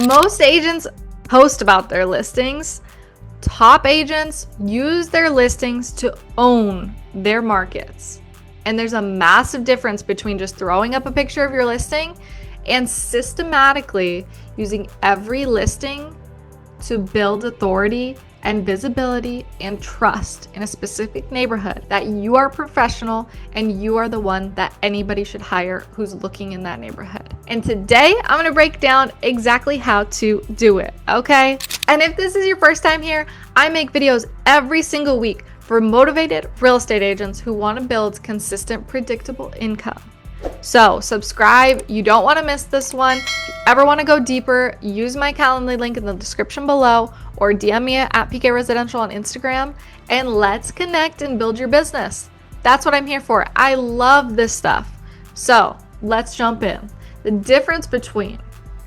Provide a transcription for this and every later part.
Most agents post about their listings. Top agents use their listings to own their markets. And there's a massive difference between just throwing up a picture of your listing and systematically using every listing to build authority and visibility and trust in a specific neighborhood that you are professional and you are the one that anybody should hire who's looking in that neighborhood. And today I'm going to break down exactly how to do it, okay? And if this is your first time here, I make videos every single week for motivated real estate agents who want to build consistent, predictable income. So subscribe, you don't want to miss this one. If you ever want to go deeper, use my Calendly link in the description below or DM me at PK Residential on Instagram and let's connect and build your business. That's what I'm here for. I love this stuff. So let's jump in. The difference between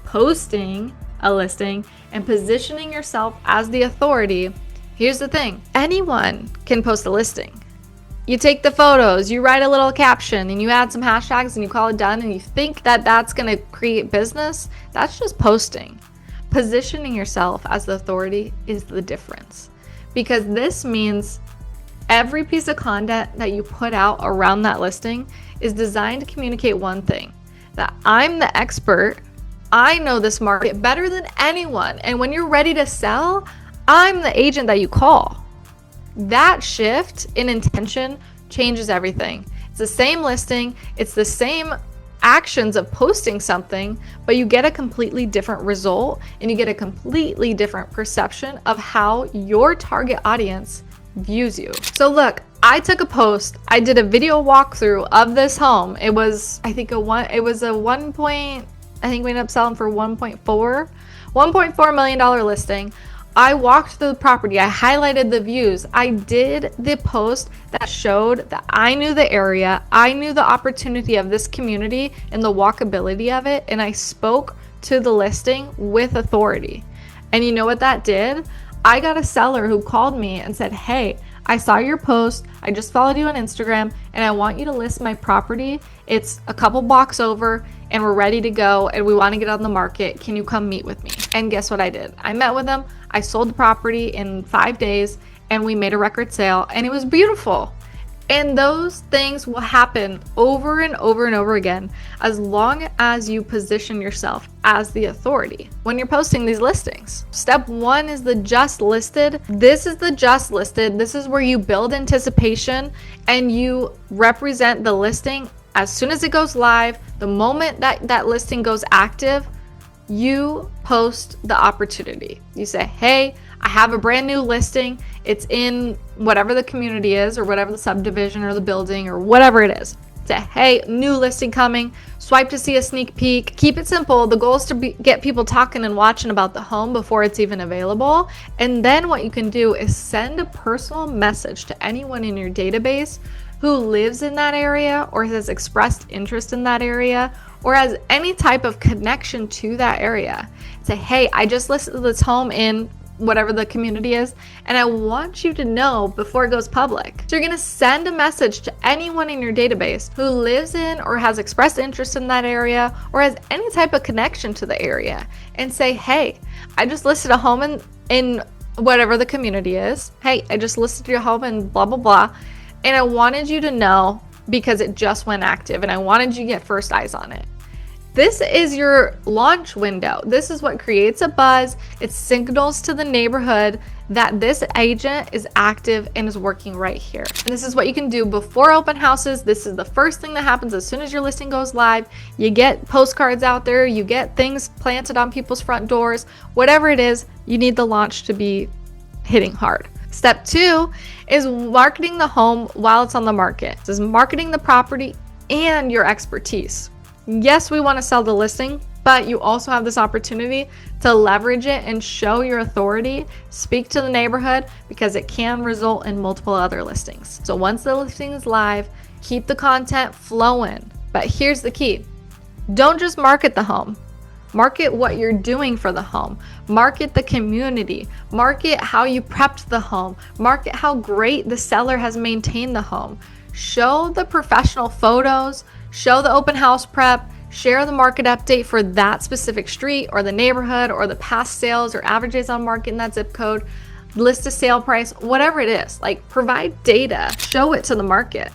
posting a listing and positioning yourself as the authority, here's the thing. Anyone can post a listing. You take the photos, you write a little caption, and you add some hashtags and you call it done, and you think that that's going to create business. That's just posting. Positioning yourself as the authority is the difference, because this means every piece of content that you put out around that listing is designed to communicate one thing, that I'm the expert. I know this market better than anyone. And when you're ready to sell, I'm the agent that you call. That shift in intention changes everything. It's the same listing, it's the same actions of posting something, but you get a completely different result and you get a completely different perception of how your target audience views you. So look, I took a post, I did a video walkthrough of this home. It was, I think I think we ended up selling for $1.4 million listing. I walked through the property, I highlighted the views, I did the post that showed that I knew the area, I knew the opportunity of this community and the walkability of it, and I spoke to the listing with authority. And you know what that did? I got a seller who called me and said, hey, I saw your post, I just followed you on Instagram, and I want you to list my property. It's a couple blocks over and we're ready to go and we want to get on the market. Can you come meet with me? And guess what I did? I met with them. I sold the property in 5 days and we made a record sale and it was beautiful. And those things will happen over and over and over again as long as you position yourself as the authority when you're posting these listings. Step 1 is the just listed. This is the just listed. This is where you build anticipation and you represent the listing as soon as it goes live. The moment that listing goes active, you post the opportunity. You say, hey, I have a brand new listing. It's in whatever the community is or whatever the subdivision or the building or whatever it is. Say, hey, new listing coming. Swipe to see a sneak peek. Keep it simple. The goal is to get people talking and watching about the home before it's even available. And then what you can do is send a personal message to anyone in your database who lives in that area or has expressed interest in that area or has any type of connection to that area. Say, hey, I just listed this home in whatever the community is, and I want you to know before it goes public. So you're gonna send a message to anyone in your database who lives in or has expressed interest in that area or has any type of connection to the area and say, hey, I just listed a home in whatever the community is. Hey, I just listed your home in blah, blah, blah. And I wanted you to know because it just went active and I wanted you to get first eyes on it. This is your launch window. This is what creates a buzz. It signals to the neighborhood that this agent is active and is working right here. And this is what you can do before open houses. This is the first thing that happens as soon as your listing goes live. You get postcards out there, you get things planted on people's front doors, whatever it is, you need the launch to be hitting hard. Step 2 is marketing the home while it's on the market. This is marketing the property and your expertise. Yes, we want to sell the listing, but you also have this opportunity to leverage it and show your authority, speak to the neighborhood, because it can result in multiple other listings. So once the listing is live, keep the content flowing. But here's the key. Don't just market the home. Market what you're doing for the home. Market the community. Market how you prepped the home. Market how great the seller has maintained the home. Show the professional photos. Show the open house prep. share the market update for that specific street or the neighborhood or the past sales or average days on market in that zip code, list a sale price, whatever it is. Like, provide data, show it to the market,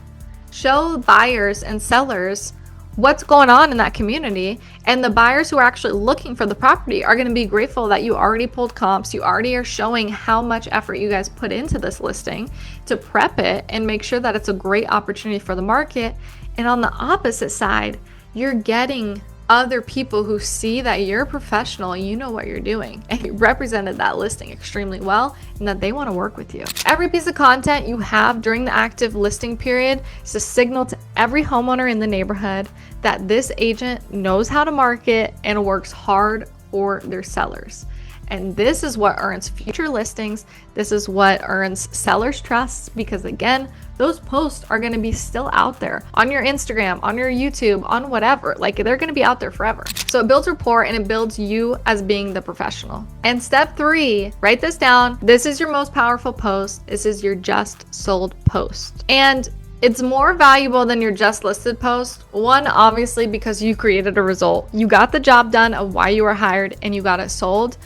show buyers and sellers what's going on in that community. And the buyers who are actually looking for the property are going to be grateful that you already pulled comps. You already are showing how much effort you guys put into this listing to prep it and make sure that it's a great opportunity for the market. And on the opposite side, you're getting other people who see that you're a professional, you know what you're doing, and you represented that listing extremely well, and that they want to work with you. Every piece of content you have during the active listing period is a signal to every homeowner in the neighborhood that this agent knows how to market and works hard for their sellers. And this is what earns future listings. This is what earns sellers' trust, because again, those posts are going to be still out there on your Instagram, on your YouTube, on whatever. Like, they're going to be out there forever. So it builds rapport and it builds you as being the professional. And step 3, write this down. This is your most powerful post. This is your just sold post. And it's more valuable than your just listed post. One, obviously, because you created a result. You got the job done of why you were hired and you got it sold.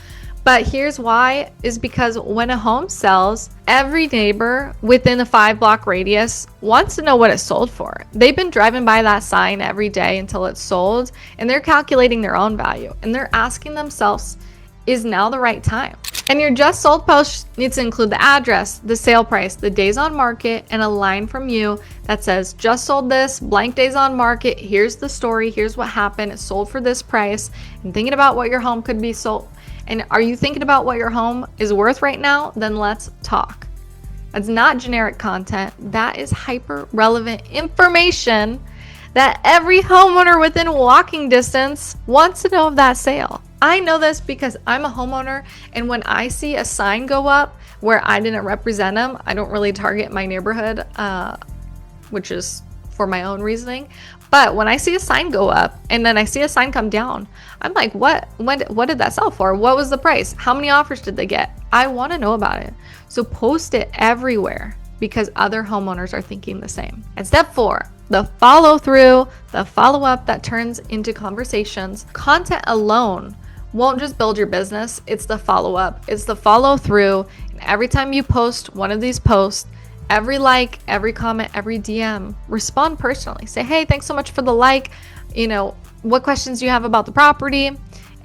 But here's why, is because when a home sells, every neighbor within a 5-block radius wants to know what it's sold for. They've been driving by that sign every day until it's sold, and they're calculating their own value, and they're asking themselves, is now the right time? And your just sold post needs to include the address, the sale price, the days on market, and a line from you that says, just sold this, blank days on market, here's the story, here's what happened, it sold for this price, and thinking about what your home could be sold. And are you thinking about what your home is worth right now? Then let's talk. That's not generic content. That is hyper relevant information that every homeowner within walking distance wants to know of that sale. I know this because I'm a homeowner, and when I see a sign go up where I didn't represent them, I don't really target my neighborhood, which is for my own reasoning. But when I see a sign go up and then I see a sign come down, I'm like, what did that sell for? What was the price? How many offers did they get? I want to know about it. So post it everywhere, because other homeowners are thinking the same. And step 4, the follow through, the follow up that turns into conversations. Content alone won't just build your business. It's the follow up. It's the follow through. And every time you post one of these posts, every like, every comment, every DM, respond personally. Say, hey, thanks so much for the like. You know, what questions do you have about the property?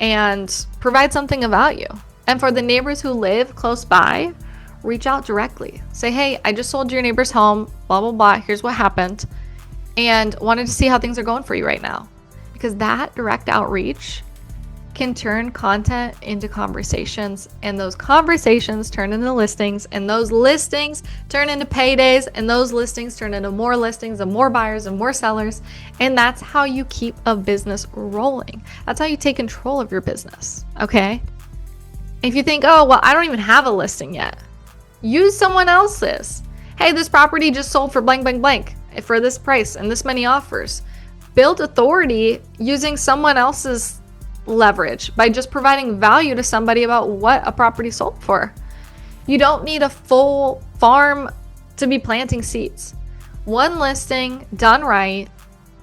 And provide something of value. And for the neighbors who live close by, reach out directly. Say, hey, I just sold your neighbor's home, blah, blah, blah. Here's what happened. And wanted to see how things are going for you right now. Because that direct outreach can turn content into conversations, and those conversations turn into listings, and those listings turn into paydays, and those listings turn into more listings and more buyers and more sellers. And that's how you keep a business rolling. That's how you take control of your business. Okay. If you think, oh, well, I don't even have a listing yet, use someone else's. Hey, this property just sold for blank, blank, blank for this price and this many offers. Build authority using someone else's leverage by just providing value to somebody about what a property sold for. You don't need a full farm to be planting seeds. One listing done right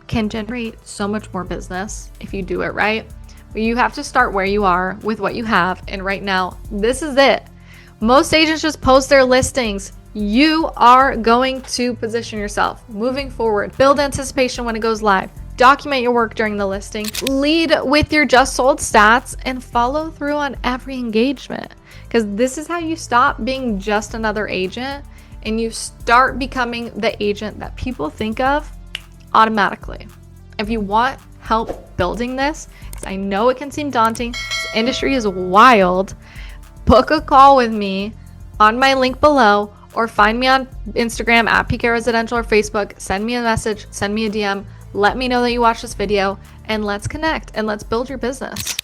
can generate so much more business if you do it right. But you have to start where you are with what you have. And right now, this is it. Most agents just post their listings. You are going to position yourself moving forward. Build anticipation when it goes live. Document your work during the listing. Lead with your just sold stats and follow through on every engagement. Because this is how you stop being just another agent and you start becoming the agent that people think of automatically. If you want help building this, because I know it can seem daunting, this industry is wild, book a call with me on my link below, or find me on Instagram at PK Residential or Facebook. Send me a message, send me a DM. Let me know that you watched this video, and let's connect and let's build your business.